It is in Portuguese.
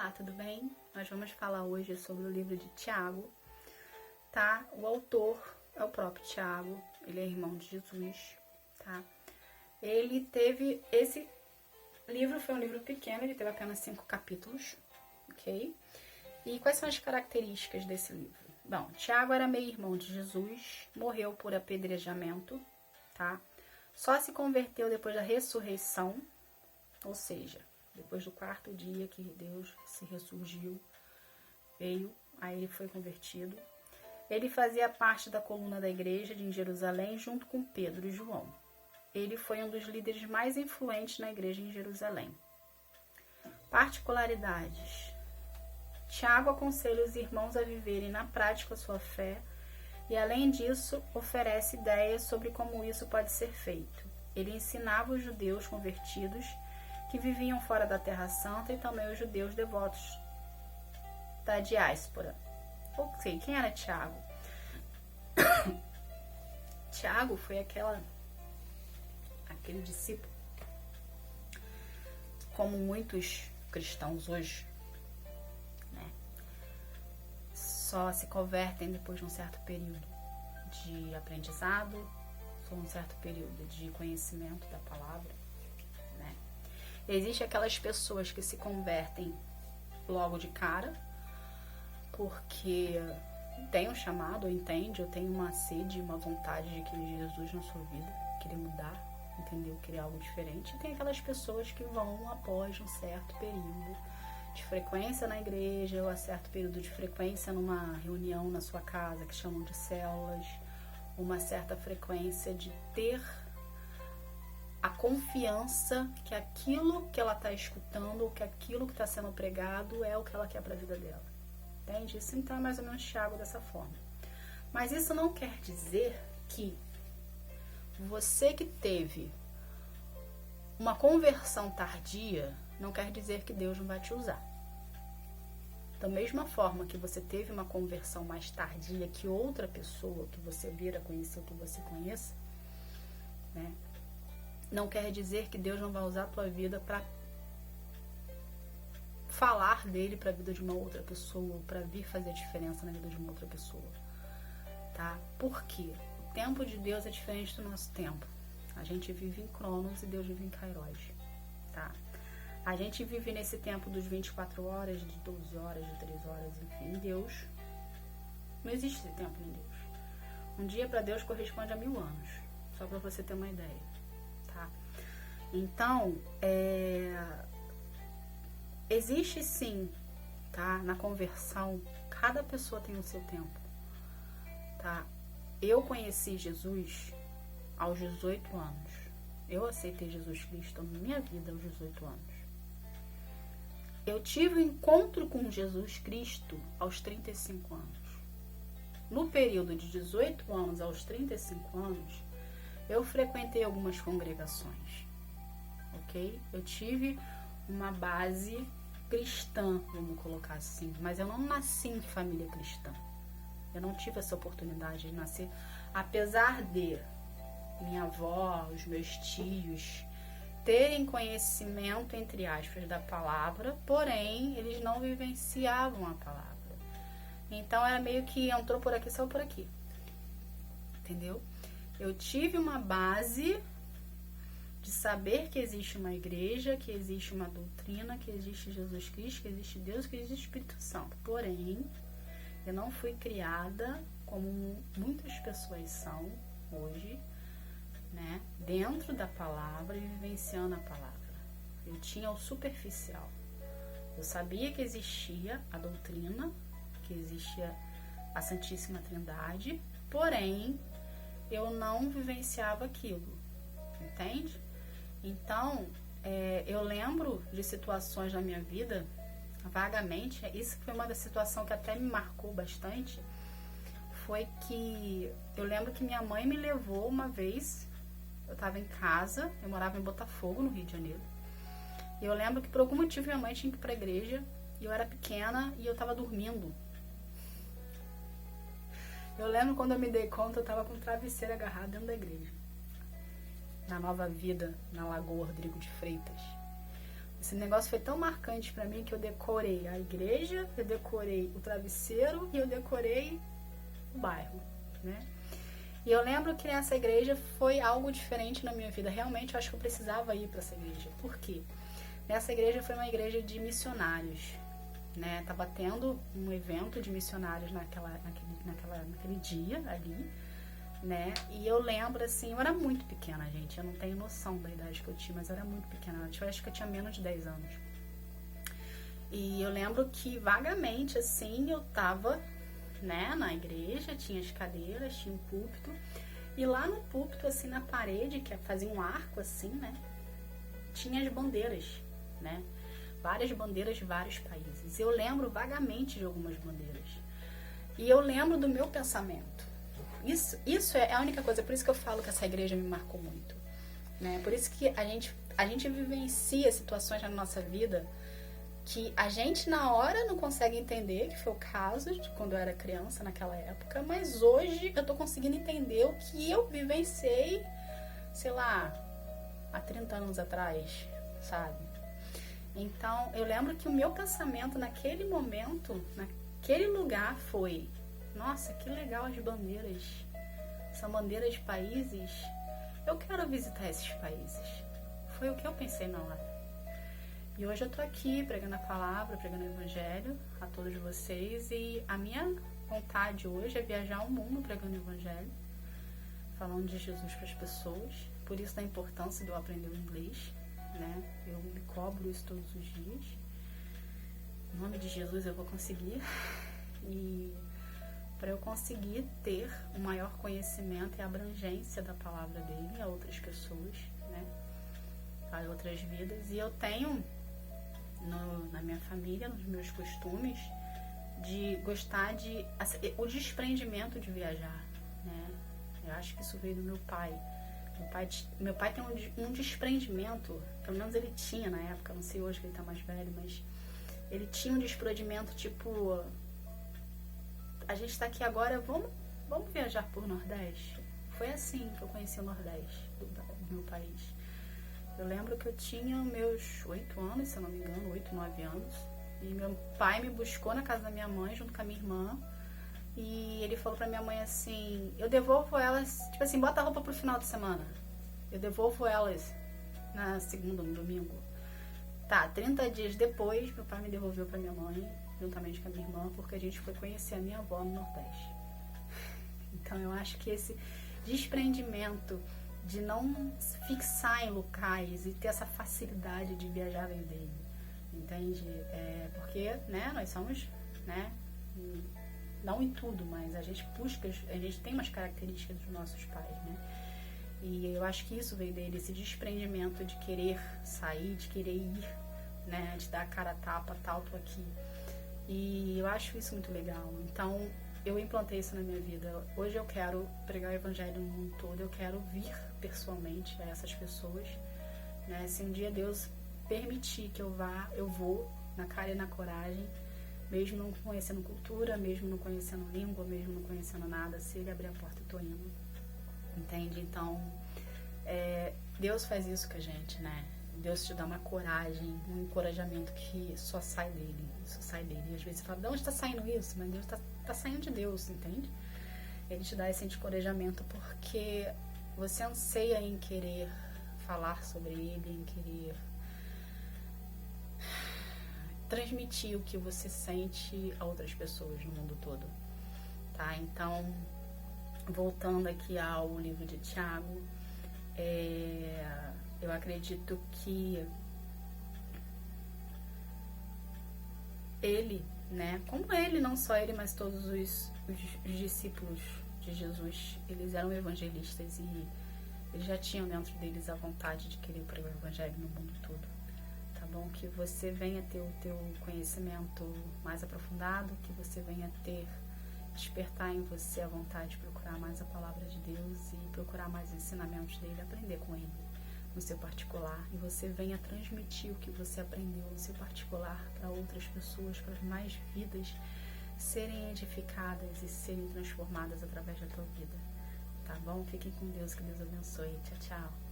Olá, tudo bem? Nós vamos falar hoje sobre o livro de Tiago, tá? O autor é o próprio Tiago, ele é irmão de Jesus, tá? Esse livro foi um livro pequeno, ele teve apenas 5 capítulos, ok? E quais são as características desse livro? Bom, Tiago era meio-irmão de Jesus, morreu por apedrejamento, tá? Só se converteu depois da ressurreição, ou seja, depois do 4º dia que Deus se ressurgiu, aí ele foi convertido. Ele fazia parte da coluna da igreja em Jerusalém junto com Pedro e João. Ele foi um dos líderes mais influentes na igreja em Jerusalém. Particularidades. Tiago aconselha os irmãos a viverem na prática a sua fé e, além disso, oferece ideias sobre como isso pode ser feito. Ele ensinava os judeus convertidos que viviam fora da Terra Santa e também os judeus devotos da diáspora. Ok, quem era Tiago? Tiago foi aquele discípulo, como muitos cristãos hoje, né, só se convertem depois de um certo período de aprendizado, ou um certo período de conhecimento da palavra. Existem aquelas pessoas que se convertem logo de cara, porque tem um chamado, ou entende, ou tem uma sede, uma vontade de querer Jesus na sua vida, querer mudar, entendeu? Querer algo diferente. E tem aquelas pessoas que vão após um certo período de frequência na igreja, ou a certo período de frequência numa reunião na sua casa, que chamam de células, uma certa frequência de ter a confiança que aquilo que ela está escutando, ou que aquilo que está sendo pregado é o que ela quer para a vida dela. Entende? Isso então é mais ou menos Tiago dessa forma. Mas isso não quer dizer que você que teve uma conversão tardia, não quer dizer que Deus não vai te usar. Da mesma forma que você teve uma conversão mais tardia que outra pessoa que você vira conhecer, que você conheça, né? Não quer dizer que Deus não vai usar a tua vida para falar dele para a vida de uma outra pessoa, para vir fazer a diferença na vida de uma outra pessoa, tá? Por quê? O tempo de Deus é diferente do nosso tempo. A gente vive em Cronos e Deus vive em Kairos, tá? A gente vive nesse tempo dos 24 horas, de 12 horas, de 3 horas, enfim. Deus, não existe esse tempo em Deus. Um dia para Deus corresponde a 1000 anos, só para você ter uma ideia. Tá? Então, existe sim, tá? Na conversão, cada pessoa tem o seu tempo, tá? Eu conheci Jesus aos 18 anos. Eu aceitei Jesus Cristo na minha vida aos 18 anos. Eu tive um encontro com Jesus Cristo aos 35 anos. No período de 18 anos aos 35 anos, eu frequentei algumas congregações, ok? Eu tive uma base cristã, vamos colocar assim, mas eu não nasci em família cristã. Eu não tive essa oportunidade de nascer, apesar de minha avó, os meus tios terem conhecimento, entre aspas, da palavra, porém, eles não vivenciavam a palavra. Então, era meio que entrou por aqui, saiu por aqui. Entendeu? Eu tive uma base de saber que existe uma igreja, que existe uma doutrina, que existe Jesus Cristo, que existe Deus, que existe o Espírito Santo. Porém, eu não fui criada como muitas pessoas são hoje, né, dentro da palavra e vivenciando a palavra. Eu tinha o superficial. Eu sabia que existia a doutrina, que existia a Santíssima Trindade, porém, eu não vivenciava aquilo, entende? Então, eu lembro de situações na minha vida, vagamente, isso foi uma das situações que até me marcou bastante, foi que eu lembro que minha mãe me levou uma vez, eu estava em casa, eu morava em Botafogo, no Rio de Janeiro, e eu lembro que por algum motivo minha mãe tinha que ir para a igreja, e eu era pequena e eu estava dormindo. Eu lembro quando eu me dei conta, eu estava com o travesseiro agarrado dentro da igreja. Na Nova Vida, na Lagoa Rodrigo de Freitas. Esse negócio foi tão marcante pra mim que eu decorei a igreja, eu decorei o travesseiro e eu decorei o bairro, né? E eu lembro que nessa igreja foi algo diferente na minha vida. Realmente eu acho que eu precisava ir para essa igreja. Por quê? Nessa igreja foi uma igreja de missionários, né? Tava tendo um evento de missionários naquele dia ali, né? E eu lembro, assim, eu era muito pequena, gente. Eu não tenho noção da idade que eu tinha, mas eu era muito pequena. Eu acho que eu tinha menos de 10 anos. E eu lembro que vagamente, assim, eu tava, né, na igreja, tinha as cadeiras, tinha um púlpito, e lá no púlpito, assim, na parede, que fazia um arco, assim, né, tinha as bandeiras, né, várias bandeiras de vários países. Eu lembro vagamente de algumas bandeiras, e eu lembro do meu pensamento. Isso é a única coisa, por isso que eu falo que essa igreja me marcou muito, né, por isso que a gente vivencia situações na nossa vida que a gente na hora não consegue entender, que foi o caso de quando eu era criança naquela época, mas hoje eu tô conseguindo entender o que eu vivenciei, sei lá, há 30 anos atrás, sabe? Então, eu lembro que o meu pensamento naquele momento, naquele lugar foi: nossa, que legal as bandeiras, são bandeiras de países, eu quero visitar esses países. Foi o que eu pensei na hora. E hoje eu tô aqui pregando a palavra, pregando o evangelho a todos vocês, e a minha vontade hoje é viajar o mundo pregando o evangelho, falando de Jesus para as pessoas. Por isso da importância de eu aprender o inglês, né? Eu me cobro isso todos os dias. Em nome de Jesus eu vou conseguir. E para eu conseguir ter um maior conhecimento e abrangência da palavra dele a outras pessoas, né? A outras vidas. E eu tenho na minha família, nos meus costumes, de gostar de o desprendimento de viajar, né? Eu acho que isso veio do meu pai. Meu pai tem um desprendimento, pelo menos ele tinha na época, não sei hoje que ele tá mais velho, mas ele tinha um desprendimento tipo: a gente tá aqui agora, vamos viajar por Nordeste. Foi assim que eu conheci o Nordeste do meu país. Eu lembro que eu tinha meus 8 anos, se eu não me engano, 8, 9 anos. E meu pai me buscou na casa da minha mãe, junto com a minha irmã. E ele falou pra minha mãe assim: eu devolvo elas, tipo assim, bota a roupa pro final de semana. Eu devolvo elas na segunda, no domingo. Tá, 30 dias depois, meu pai me devolveu pra minha mãe, juntamente com a minha irmã, porque a gente foi conhecer a minha avó no Nordeste. Então eu acho que esse desprendimento de não fixar em locais e ter essa facilidade de viajar vem dele, entende? Porque, né, nós somos, né, não em tudo, mas a gente tem umas características dos nossos pais, né? E eu acho que isso veio dele, esse desprendimento de querer sair, de querer ir, né, de dar a cara a tapa, tal, tô aqui. E eu acho isso muito legal. Então, eu implantei isso na minha vida. Hoje eu quero pregar o evangelho no mundo todo, eu quero vir pessoalmente a essas pessoas, né? Se um dia Deus permitir que eu vá, eu vou na cara e na coragem, mesmo não conhecendo cultura, mesmo não conhecendo língua, mesmo não conhecendo nada. Se Ele abrir a porta, eu tô indo, entende? Então, Deus faz isso com a gente, né? Deus te dá uma coragem, um encorajamento que só sai dele, isso sai dele. E às vezes você fala: de onde está saindo isso? Mas Deus tá saindo de Deus, entende? Ele te dá esse encorajamento porque você anseia em querer falar sobre ele, em querer transmitir o que você sente a outras pessoas no mundo todo, tá? Então, voltando aqui ao livro de Tiago, eu acredito que ele, né, como ele, não só ele, mas todos os discípulos de Jesus, eles eram evangelistas e eles já tinham dentro deles a vontade de querer pregar o evangelho no mundo todo, tá bom? Que você venha ter o teu conhecimento mais aprofundado, que você venha despertar em você a vontade de procurar mais a palavra de Deus e procurar mais ensinamentos dele, aprender com ele no seu particular, e você venha transmitir o que você aprendeu no seu particular para outras pessoas, para mais vidas serem edificadas e serem transformadas através da tua vida, tá bom? Fiquem com Deus, que Deus abençoe. Tchau, tchau.